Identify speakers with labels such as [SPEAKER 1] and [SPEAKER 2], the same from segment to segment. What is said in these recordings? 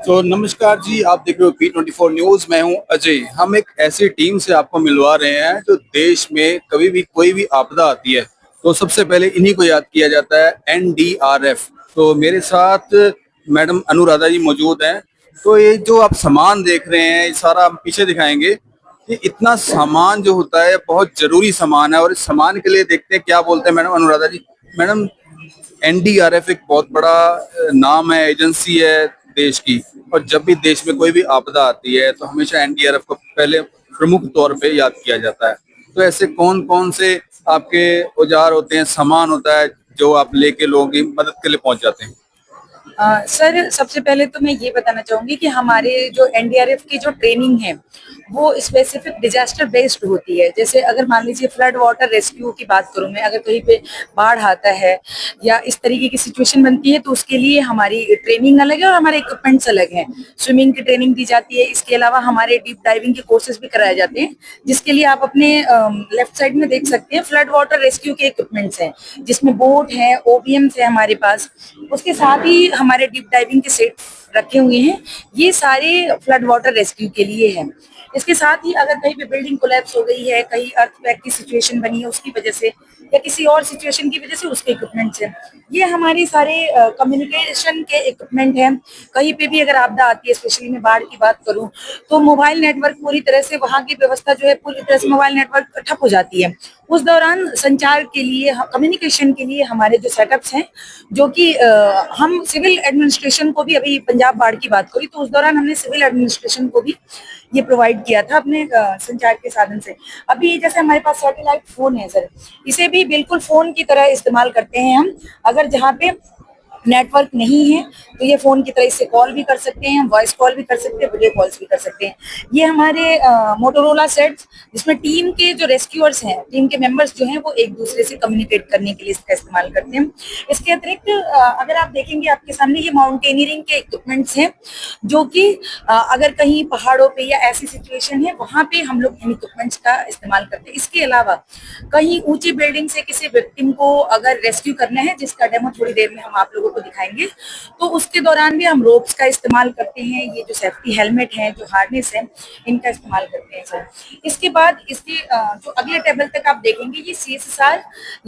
[SPEAKER 1] तो नमस्कार जी, आप देख रहे हो P24 न्यूज। मैं हूं अजय। हम एक ऐसी टीम से आपको मिलवा रहे हैं जो देश में कभी भी कोई भी आपदा आती है तो सबसे पहले इन्हीं को याद किया जाता है, NDRF। तो मेरे साथ मैडम अनुराधा जी मौजूद हैं। तो ये जो आप सामान देख रहे हैं, ये सारा हम पीछे दिखाएंगे। ये इतना सामान जो होता है बहुत जरूरी सामान है, और इस सामान के लिए देखते हैं क्या बोलते हैं मैडम अनुराधा जी। मैडम, NDRF एक बहुत बड़ा नाम है, एजेंसी है देश की। और जब भी देश में कोई भी आपदा आती है तो हमेशा NDRF को पहले प्रमुख तौर पे याद किया जाता है। तो ऐसे कौन कौन से आपके औजार होते हैं, सामान होता है जो आप लेके लोगों की मदद के लिए पहुंच जाते हैं?
[SPEAKER 2] सर, सबसे पहले तो मैं ये बताना चाहूंगी कि हमारे जो एनडीआरएफ की जो ट्रेनिंग है वो स्पेसिफिक डिजास्टर बेस्ड होती है। जैसे अगर मान लीजिए फ्लड वाटर रेस्क्यू की बात करूं मैं, अगर कहीं पे बाढ़ आता है या इस तरीके की सिचुएशन बनती है तो उसके लिए हमारी ट्रेनिंग अलग है और हमारे इक्विपमेंट्स अलग हैं। स्विमिंग की ट्रेनिंग दी जाती है, इसके अलावा हमारे डीप डाइविंग के कोर्सेज भी कराए जाते हैं, जिसके लिए आप अपने लेफ्ट साइड में देख सकते हैं फ्लड वाटर रेस्क्यू के इक्विपमेंट्स हैं, जिसमें बोट है, ओबीएम्स है हमारे पास। उसके साथ ही हमारे डीप डाइविंग के सेट रखे हुए हैं। ये सारे फ्लड वाटर रेस्क्यू के लिए है। इसके साथ ही अगर कहीं पे बिल्डिंग कोलैप्स हो गई है, कहीं अर्थक्वेक की सिचुएशन बनी है उसकी वजह से, या किसी और सिचुएशन की वजह से उसके इक्विपमेंट्स हैं। ये हमारे सारे कम्युनिकेशन के इक्विपमेंट हैं। कहीं पे भी अगर आपदा आती है, स्पेशली मैं बाढ़ की बात करूं, तो मोबाइल नेटवर्क पूरी तरह से, वहां की व्यवस्था जो है पूरी तरह से मोबाइल नेटवर्क ठप हो जाती है। उस दौरान संचार के लिए, कम्युनिकेशन के लिए हमारे जो सेटअप्स हैं, जो कि हम सिविल एडमिनिस्ट्रेशन को भी, अभी पंजाब बाढ़ की बात करी तो उस दौरान हमने सिविल एडमिनिस्ट्रेशन को भी ये प्रोवाइड किया था अपने संचार के साधन से। अभी जैसे हमारे पास सैटेलाइट फोन है सर, इसे भी बिल्कुल फोन की तरह इस्तेमाल करते हैं हम। अगर जहाँ पे नेटवर्क नहीं है तो ये फोन की तरह इससे कॉल भी कर सकते हैं, वॉइस कॉल भी कर सकते हैं, वीडियो कॉल्स भी कर सकते हैं। ये हमारे मोटोरोला सेट्स, जिसमें टीम के जो रेस्क्यूअर्स हैं, टीम के मेंबर्स जो हैं, वो एक दूसरे से कम्युनिकेट करने के लिए इसका इस्तेमाल करते हैं। इसके अतिरिक्त अगर आप देखेंगे आपके सामने, ये माउंटेनियरिंग के इक्विपमेंट्स हैं, जो कि अगर कहीं पहाड़ों पे या ऐसी सिचुएशन है वहां पे हम लोग इन इक्विपमेंट्स का इस्तेमाल करते हैं। इसके अलावा कहीं ऊंची बिल्डिंग से किसी विक्टिम को अगर रेस्क्यू करना है, जिसका डेमो थोड़ी देर में हम आप लोगों को दिखाएंगे, तो उसके दौरान भी हम रोप्स का इस्तेमाल करते हैं। ये जो सेफ्टी हेलमेट है, जो हार्नेस है, इनका इस्तेमाल करते हैं सर। इसके बाद इसके जो अगले टेबल तक आप देखेंगे, ये CSSR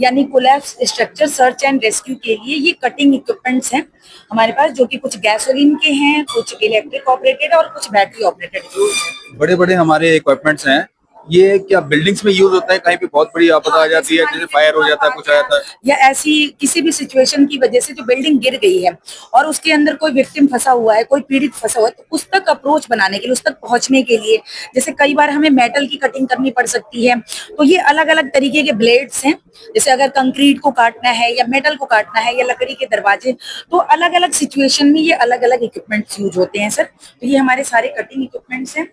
[SPEAKER 2] यानी collapse structure search and rescue के लिए ये कटिंग इक्विपमेंट्स हैं हमारे पास, जो कि कुछ गैसोलीन के हैं, कुछ इलेक्ट्रिक ऑपरेटेड और कुछ बैटरी ऑपरेटेड।
[SPEAKER 1] बड़े बड़े हमारे इक्विपमेंट्स हैं। ये क्या बिल्डिंग्स में यूज होता है? कहीं पे बहुत बड़ी आपदा आ जाती है, जैसे फायर हो जाता है, कुछ आ जाता है,
[SPEAKER 2] या ऐसी किसी भी सिचुएशन की वजह से जो बिल्डिंग गिर गई है और उसके अंदर कोई विक्टिम फंसा हुआ है, कोई पीड़ित फंसा हुआ है, तो उस तक अप्रोच बनाने के लिए, उस तक पहुंचने के लिए, जैसे कई बार हमें मेटल की कटिंग करनी पड़ सकती है, तो ये अलग अलग तरीके के ब्लेड्स हैं। जैसे अगर कंक्रीट को काटना है या मेटल को काटना है या लकड़ी के दरवाजे, तो अलग अलग सिचुएशन में ये अलग अलग इक्विपमेंट्स यूज होते हैं सर। तो ये हमारे सारे कटिंग इक्विपमेंट्स हैं।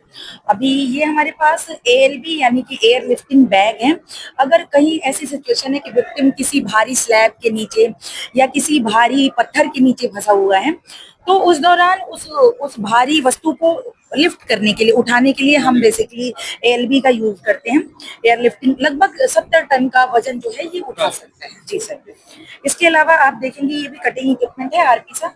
[SPEAKER 2] अभी ये हमारे पास ALB यानी कि एयर लिफ्टिंग बैग है। अगर कहीं ऐसी सिचुएशन है कि विक्टिम किसी भारी स्लैब के नीचे या किसी भारी पत्थर के नीचे फंसा हुआ है, तो उस दौरान उस भारी वस्तु को लिफ्ट करने के लिए, उठाने के लिए हम बेसिकली ALB का यूज करते हैं। एयर लिफ्टिंग लगभग 70 टन का वजन जो है ये उठा सकता है जी सर। इसके अलावा आप देखेंगे ये भी कटिंग इक्विपमेंट है RP सा।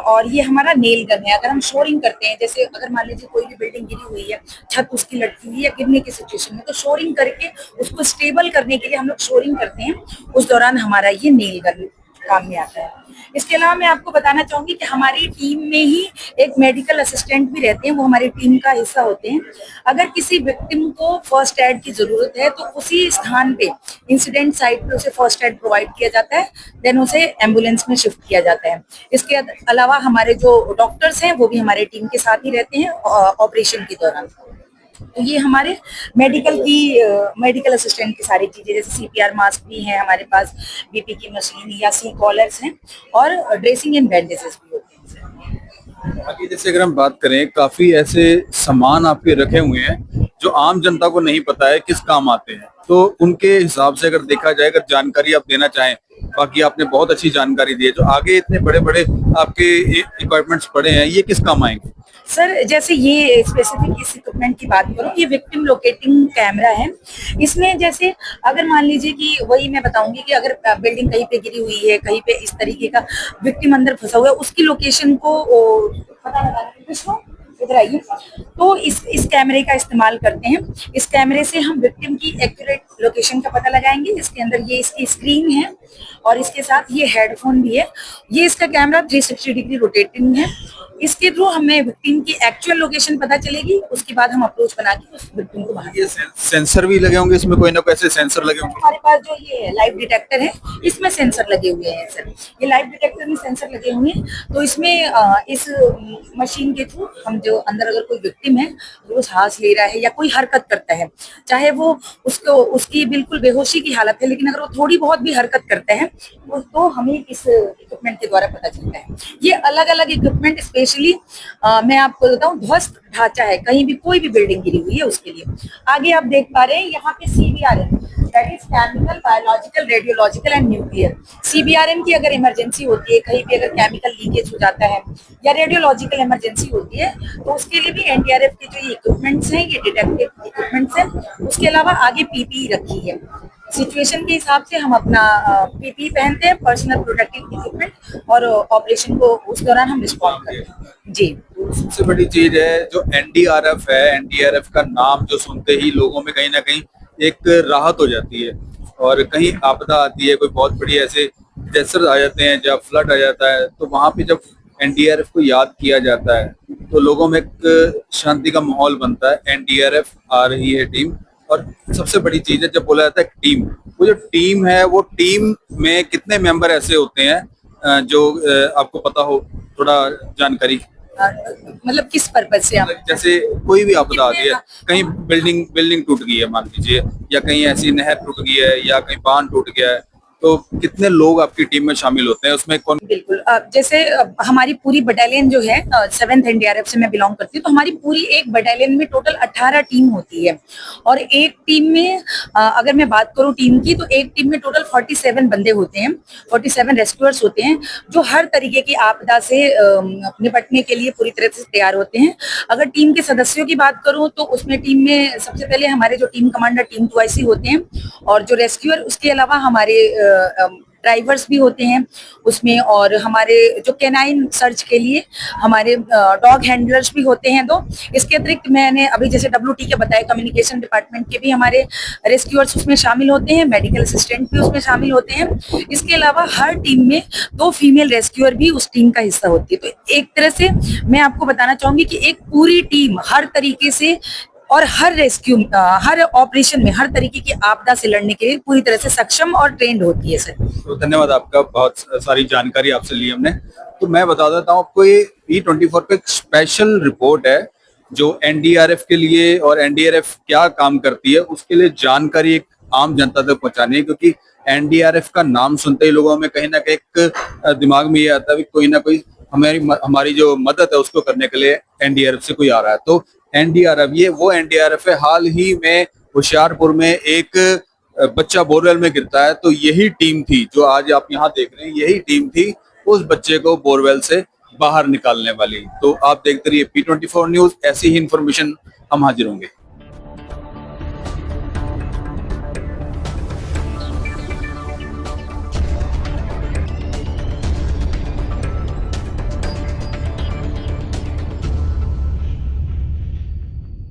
[SPEAKER 2] और ये हमारा नेल गन है। अगर हम शोरिंग करते हैं, जैसे अगर मान लीजिए कोई भी बिल्डिंग गिरी हुई है, छत उसकी लटकी हुई है या गिरने की सिचुएशन में, तो शोरिंग करके उसको स्टेबल करने के लिए हम लोग शोरिंग करते हैं। उस दौरान हमारा ये नेल गन काम में आता है। इसके अलावा मैं आपको बताना चाहूंगी कि हमारी टीम में ही एक मेडिकल असिस्टेंट भी रहते हैं, वो हमारी टीम का हिस्सा होते हैं। अगर किसी विक्टिम को फर्स्ट एड की जरूरत है तो उसी स्थान पे, इंसिडेंट साइट पे उसे फर्स्ट एड प्रोवाइड किया जाता है, देन उसे एम्बुलेंस में शिफ्ट किया जाता है। इसके अलावा हमारे जो डॉक्टर्स हैं वो भी हमारे टीम के साथ ही रहते हैं ऑपरेशन के दौरान। तो ये हमारे मेडिकल असिस्टेंट की सारी चीजें, जैसे CPR मास्क भी है हमारे पास, BP की मशीन या सी कॉलर्स हैं, और ड्रेसिंग एंड बैंडेजेस भी होते हैं।
[SPEAKER 1] आगे जैसे अगर हम बात करें, काफी ऐसे सामान आपके रखे हुए हैं जो आम जनता को नहीं पता है किस काम आते हैं। तो उनके हिसाब से अगर देखा जाए, अगर जानकारी आप देना चाहें, बाकी आपने बहुत अच्छी जानकारी दी है, जो आगे इतने बड़े बड़े आपके इक्विपमेंट्स पड़े हैं, ये किस काम आएंगे?
[SPEAKER 2] सर, जैसे ये स्पेसिफिक इस इक्विपमेंट की बात करूं, ये विक्टिम लोकेटिंग कैमरा है। इसमें जैसे अगर मान लीजिए कि, वही मैं बताऊंगी कि अगर बिल्डिंग कहीं पे गिरी हुई है, कहीं पे इस तरीके का विक्टिम अंदर फंसा हुआ है, उसकी लोकेशन को पता लगाने इधर आइए। तो इस कैमरे का इस्तेमाल करते हैं। इस कैमरे से हम विक्टिम की एक्यूरेट लोकेशन का पता लगाएंगे। इसके अंदर ये इसकी स्क्रीन है और इसके साथ ये हेडफोन भी है। ये इसका कैमरा 360 डिग्री रोटेटिंग है। इसके थ्रू हमें विक्टिम की एक्चुअल लोकेशन पता चलेगी। उसके बाद हम अप्रोच बना के उस विक्टिम को बाहर।
[SPEAKER 1] ये सेंसर भी लगे होंगे इसमें, कोई ना कोई ऐसे सेंसर लगे होंगे?
[SPEAKER 2] हमारे पास जो ये लाइव डिटेक्टर है इसमें सेंसर लगे हुए हैं सर। ये लाइव डिटेक्टर में सेंसर लगे हुए हैं। तो इसमें इस मशीन के थ्रू हम जो अंदर अगर कोई विक्टिम है वो सांस ले रहा है या कोई हरकत करता है, चाहे वो उसकी बिल्कुल बेहोशी की हालत है, लेकिन अगर वो थोड़ी बहुत भी हरकत करता है तो हमें इस इक्विपमेंट के द्वारा पता चलता है। ये अलग अलग इक्विपमेंट स्पेशली मैं आपको बताऊं ध्वस्त ढांचा है, कहीं भी कोई भी बिल्डिंग गिरी हुई है उसके लिए। आगे आप देख पा रहे हैं यहाँ पे CBRN, that is chemical, biological, radiological and nuclear. CBRN की अगर इमरजेंसी होती है, कहीं भी अगर केमिकल लीकेज हो जाता है या रेडियोलॉजिकल इमरजेंसी होती है, तो उसके लिए भी NDRF के जो ये इक्विपमेंट्स हैं, ये डिटेक्टिव इक्विपमेंट्स हैं। उसके अलावा आगे PPE रखी है। सिचुएशन के हिसाब से हम अपना PPE पहनते हैं, पर्सनल प्रोटेक्टिव इक्विपमेंट, और ऑपरेशन को उस दौरान हम रिस्पॉन्ड करते हैं। जी,
[SPEAKER 1] सबसे बड़ी चीज है जो NDRF है, NDRF का नाम जो सुनते ही लोगों में कहीं ना कहीं एक राहत हो जाती है। और कहीं आपदा आती है, कोई बहुत बड़ी ऐसे डिजास्टर आ जाते हैं, जब फ्लड आ जाता है, तो वहां पे जब NDRF को याद किया जाता है तो लोगों में एक शांति का माहौल बनता है। NDRF आ रही है टीम, और सबसे बड़ी चीज है जब बोला जाता है टीम, वो जो टीम है वो टीम में कितने मेंबर ऐसे होते हैं जो आपको पता हो, थोड़ा जानकारी?
[SPEAKER 2] मतलब किस पर्पज से आप?
[SPEAKER 1] जैसे कोई भी आपदा आती है, कहीं बिल्डिंग टूट गई है मान लीजिए, या कहीं ऐसी नहर टूट गई है, या कहीं बांध टूट गया है, तो कितने लोग आपकी टीम में शामिल होते हैं उसमें? कौन?
[SPEAKER 2] बिल्कुल, जैसे हमारी पूरी बटालियन जो है 7th NDRF से मैं बिलोंग करती हूँ, तो हमारी पूरी एक बटालियन में टोटल 18 टीम होती है। और एक टीम में अगर मैं बात करूँ टीम की, तो एक टीम में टोटल 47 बंदे होते हैं, 47 रेस्क्यूअर्स होते हैं, जो हर तरीके की आपदा से निपटने के लिए पूरी तरह से तैयार होते हैं। अगर टीम के सदस्यों की बात करूँ तो उसमें टीम में सबसे पहले हमारे जो टीम कमांडर टीम 2IC होते हैं, और जो रेस्क्यूअर, उसके अलावा हमारे ड्राइवर्स भी होते हैं उसमें, और हमारे जो कैनाइन सर्च के लिए हमारे डॉग हैंडलर्स भी होते हैं 2। इसके अतिरिक्त मैंने अभी जैसे WT के बताया, कम्युनिकेशन डिपार्टमेंट के भी हमारे रेस्क्यूअर्स उसमें शामिल होते हैं, मेडिकल असिस्टेंट भी उसमें शामिल होते हैं। इसके अलावा हर टीम में 2 फीमेल रेस्क्यूअर भी उस टीम का हिस्सा होती है। तो एक तरह से मैं आपको बताना चाहूंगी कि एक पूरी टीम हर तरीके से और हर रेस्क्यू, हर ऑपरेशन में, हर तरीके की आपदा से लड़ने के लिए पूरी तरह से सक्षम और ट्रेंड होती है सर।
[SPEAKER 1] तो धन्यवाद आपका, बहुत सारी जानकारी आपसे ली हमने। तो मैं बता देता हूँ आपको, ये P24 पे एक स्पेशल रिपोर्ट है जो NDRF के लिए, और NDRF क्या काम करती है उसके लिए जानकारी एक आम जनता तक पहुंचानी है। क्योंकि NDRF का नाम सुनते ही लोगों में कहीं ना कहीं एक दिमाग में ये आता है कि कोई ना कोई हमारी जो मदद है उसको करने के लिए NDRF से कोई आ रहा है। तो NDRF, ये वो NDRF है। हाल ही में होशियारपुर में एक बच्चा बोरवेल में गिरता है, तो यही टीम थी जो आज आप यहाँ देख रहे हैं, यही टीम थी उस बच्चे को बोरवेल से बाहर निकालने वाली। तो आप देखते रहिए P24 न्यूज, ऐसी ही इंफॉर्मेशन हम हाजिर होंगे।